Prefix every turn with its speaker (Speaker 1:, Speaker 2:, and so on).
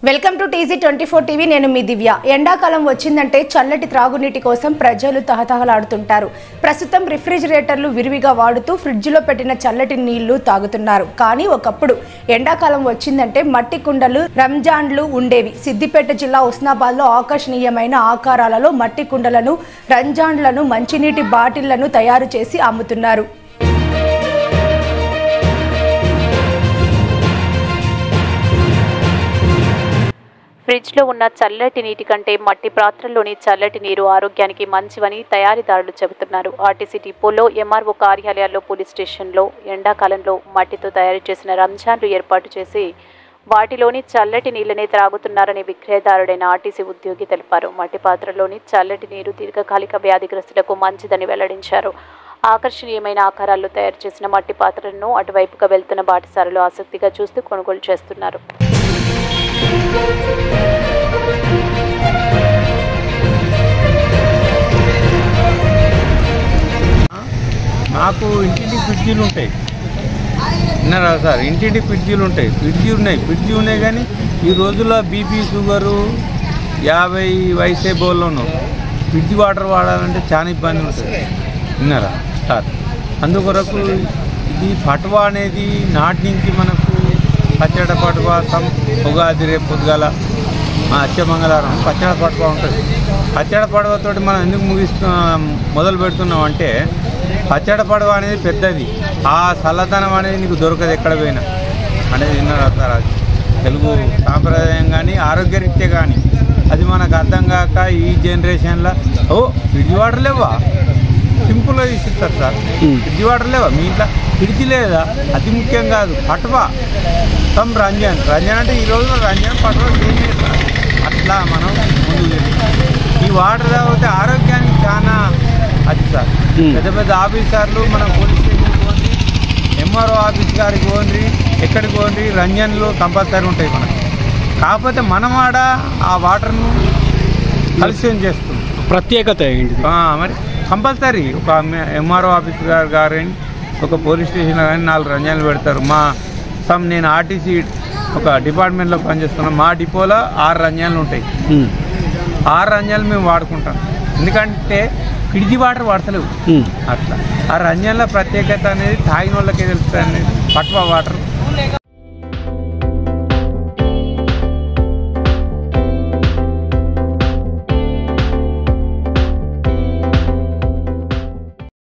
Speaker 1: Welcome to TZ24 TV. నేను మీ దివ్య. ఎండాకాలం వచ్చిందంటే చల్లటి త్రాగునీటి కోసం ప్రజలు తహతహలాడుతుంటారు. ప్రస్తుతం రిఫ్రిజిరేటర్లు విరివిగా వాడుతూ ఫ్రిడ్జ్లో పెట్టిన చల్లటి నీళ్లు తాగుతున్నారు. కానీ ఒకప్పుడు ఎండాకాలం వచ్చిందంటే మట్టి కుండలు, రంజాన్లు ఉండేవి. సిద్దిపేట జిల్లా ఉస్నాబాద్లో ఆకర్షణీయమైన ఆకారాలలో మట్టి కుండలను, రంజాన్లను, మంచినీటి బాటిళ్లను తయారు చేసి అమ్ముతున్నారు.
Speaker 2: ఫ్రిడ్జ్లో ఉన్న చల్లటి నీటి కంటే మట్టి పాత్రల్లోని చల్లటి నీరు ఆరోగ్యానికి మంచివని తయారీదారులు చెబుతున్నారు. ఆర్టీసీ డిపోలో, MRO కార్యాలయాల్లో, పోలీస్ స్టేషన్లో ఎండాకాలంలో మట్టితో తయారు చేసిన రంజాన్లు ఏర్పాటు చేసి వాటిలోని చల్లటి నీళ్లనే త్రాగుతున్నారని విక్రయదారుడైన ఆర్టీసీ ఉద్యోగి తెలిపారు. మట్టి పాత్రలోని చల్లటి నీరు దీర్ఘకాలిక వ్యాధిగ్రస్తులకు మంచిదని వెల్లడించారు. ఆకర్షణీయమైన ఆకారాల్లో తయారు చేసిన మట్టి పాత్రలను అటువైపుగా వెళ్తున్న బాటసారులు ఆసక్తిగా చూస్తూ కొనుగోలు చేస్తున్నారు.
Speaker 3: నాకు ఇంటింటి ఫ్రిడ్జీలు ఉంటాయి. విన్నారా సార్? ఇంటింటి ఫ్రిడ్జీలు ఉంటాయి. ఫ్రిడ్జీ ఉన్నాయి కానీ ఈ రోజుల్లో బీపీ, షుగరు 50 వయసే బోల్లోనూ ఫ్రిడ్జ్ వాటర్ వాడాలంటే చాలా ఇబ్బంది ఉంటుంది. విన్నారా సార్? అందుకొరకు ఇది పటువా అనేది నాటి నుంచి మనకు పచ్చడి పటువా ఉగాది రేపు పొద్దుగాల అచ్చమంగళవారం పచ్చడి పటువా ఉంటుంది. పచ్చడి పటువతో మనం ఎందుకు మొదలు పెడుతున్నాం అంటే పచ్చడి పటువా అనేది పెద్దది. ఆ చల్లదనం అనేది నీకు దొరకదు ఎక్కడ పోయినా అనేది విన్నారా? తెలుగు సాంప్రదాయం కానీ ఆరోగ్యరీత్యా కానీ అది మనకు అర్థం కాక ఈ జనరేషన్లో ఫ్రిడ్జ్ వాటర్ లేవా, సింపుల్గా తీసిస్తారు సార్. ఫ్రిడ్జ్ వాటర్ లేవా మీ ఇంట్లో? ఫ్రిడ్జ్ లేదా? అతి ముఖ్యం కాదు. పటువా రంజాన్ అంటే ఈ రోజులో రంజాన్ పటువా ఏం చేస్తారు. అట్లా మనం ముందుకు ఈ వాటర్ తాగితే ఆరోగ్యానికి చాలా అది సార్. పెద్ద పెద్ద ఆఫీసర్లు మనం పోలీస్ స్టేషన్కి పోండి, MRO ఆఫీస్ గారికి పోండి, ఎక్కడికి పోండి, రంజన్లు కంపల్సరీ ఉంటాయి మనకు. కాకపోతే మనం ఆడ ఆ వాటర్ను కలుషితం చేస్తుంది.
Speaker 4: ప్రత్యేకత ఏంటి
Speaker 3: మరి కంపల్సరీ ఒక MRO ఆఫీస్ గారు కానీ ఒక పోలీస్ స్టేషన్లో కానీ 4 రంజన్లు పెడతారు. నేను ఆర్టీసీ ఒక డిపార్ట్మెంట్లో పనిచేస్తున్నాం. మా డిపోలో 6 రంజన్లు ఉంటాయి. 6 రంజన్లు మేము వాడుకుంటాం. ఎందుకంటే ఫ్రిడ్జ్ వాటర్ వాడతలేవు. అట్లా ఆ రంజన్ల ప్రత్యేకత అనేది తాగిన వాళ్ళకే తెలుస్తుంది అనేది. పటువా వాటర్